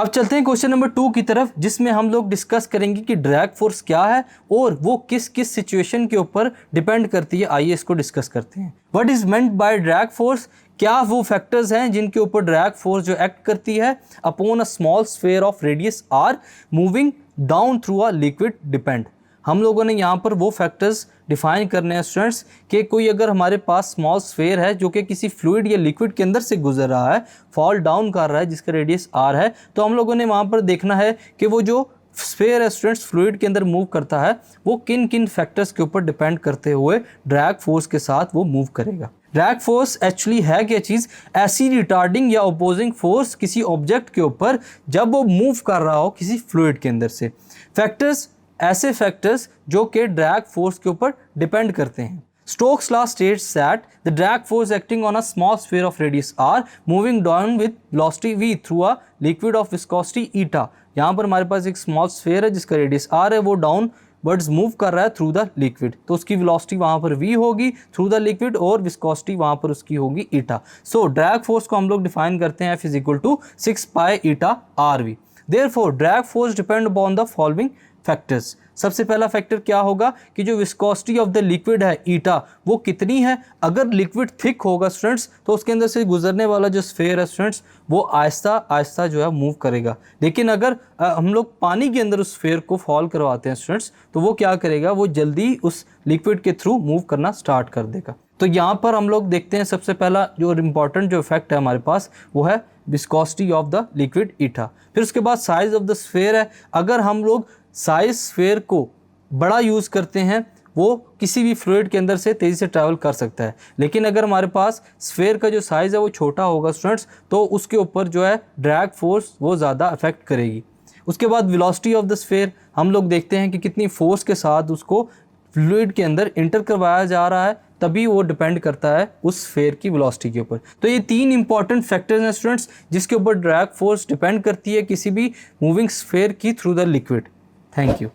अब चलते हैं क्वेश्चन नंबर 2 की तरफ, जिसमें हम लोग डिस्कस करेंगे कि ड्रैग फोर्स क्या है और वो किस किस सिचुएशन के ऊपर डिपेंड करती है। आइए इसको डिस्कस करते हैं। What is meant by drag force? क्या वो फैक्टर्स हैं जिनके ऊपर ड्रैग फोर्स जो एक्ट करती है upon a small sphere of radius R moving down through a liquid depend. हम लोगों ने यहाँ पर वो फैक्टर्स डिफाइन करने हैं स्टूडेंट्स कि कोई अगर हमारे पास स्मॉल स्फीयर है जो कि किसी फ्लूइड या लिक्विड के अंदर से गुजर रहा है, फॉल डाउन कर रहा है जिसका रेडियस आर है, तो हम लोगों ने वहाँ पर देखना है कि वो जो स्फीयर है स्टूडेंट्स फ्लूइड के अंदर मूव करता है वो किन किन फैक्टर्स के ऊपर डिपेंड करते हुए ड्रैग फोर्स के साथ वो मूव करेगा। ड्रैग फोर्स एक्चुअली है क्या चीज़? ऐसी रिटार्डिंग या अपोजिंग फोर्स किसी ऑब्जेक्ट के ऊपर जब वो मूव कर रहा हो किसी फ्लूइड के अंदर से। फैक्टर्स ऐसे फैक्टर्स जो कि ड्रैग फोर्स के ऊपर डिपेंड करते हैं। Stokes' law states that the drag force acting on a small sphere of radius r moving down with velocity v through a liquid of viscosity eta। यहाँ पर हमारे पास एक स्मॉल स्फीयर है जिसका रेडियस r है, वो डाउन वर्ड्स मूव कर रहा है थ्रू द लिक्विड, तो उसकी वेलोसिटी वहाँ पर v होगी थ्रू द लिक्विड और विस्कोसिटी वहाँ पर उसकी होगी eta। सो ड्रैग फोर्स को हम लोग डिफाइन करते हैं F is equal to 6 pi eta rv। Therefore drag force depend upon the following factors. सबसे पहला फैक्टर क्या होगा कि जो विस्कोसिटी ऑफ द लिक्विड है ईटा वो कितनी है। अगर लिक्विड थिक होगा स्टूडेंट्स तो उसके अंदर से गुजरने वाला जो स्फीयर है स्टूडेंट्स वो आहिस्ता आहिस्ता जो है मूव करेगा। लेकिन अगर हम लोग पानी के अंदर उस स्फीयर को फॉल करवाते हैं स्टूडेंट्स तो वो क्या करेगा, वो जल्दी उस लिक्विड के थ्रू मूव करना स्टार्ट कर देगा। तो यहाँ पर हम लोग देखते हैं सबसे पहला जो इम्पॉर्टेंट जो इफेक्ट है हमारे पास वो है विस्कोसिटी ऑफ द लिक्विड ईटा। फिर उसके बाद साइज ऑफ द स्फीयर है। अगर हम लोग साइज स्फीयर को बड़ा यूज़ करते हैं वो किसी भी फ्लूइड के अंदर से तेज़ी से ट्रैवल कर सकता है, लेकिन अगर हमारे पास स्फीयर का जो साइज़ है वो छोटा होगा स्टूडेंट्स तो उसके ऊपर जो है ड्रैग फोर्स वो ज़्यादा अफेक्ट करेगी। उसके बाद वेलोसिटी ऑफ द स्फीयर हम लोग देखते हैं कि कितनी फोर्स के साथ उसको फ्लूइड के अंदर इंटर करवाया जा रहा है, तभी वो डिपेंड करता है उस स्फीयर की वेलोसिटी के ऊपर। तो ये 3 इंपॉर्टेंट फैक्टर्स हैं स्टूडेंट्स जिसके ऊपर ड्रैग फोर्स डिपेंड करती है किसी भी मूविंग स्फीयर की through the liquid. Thank you.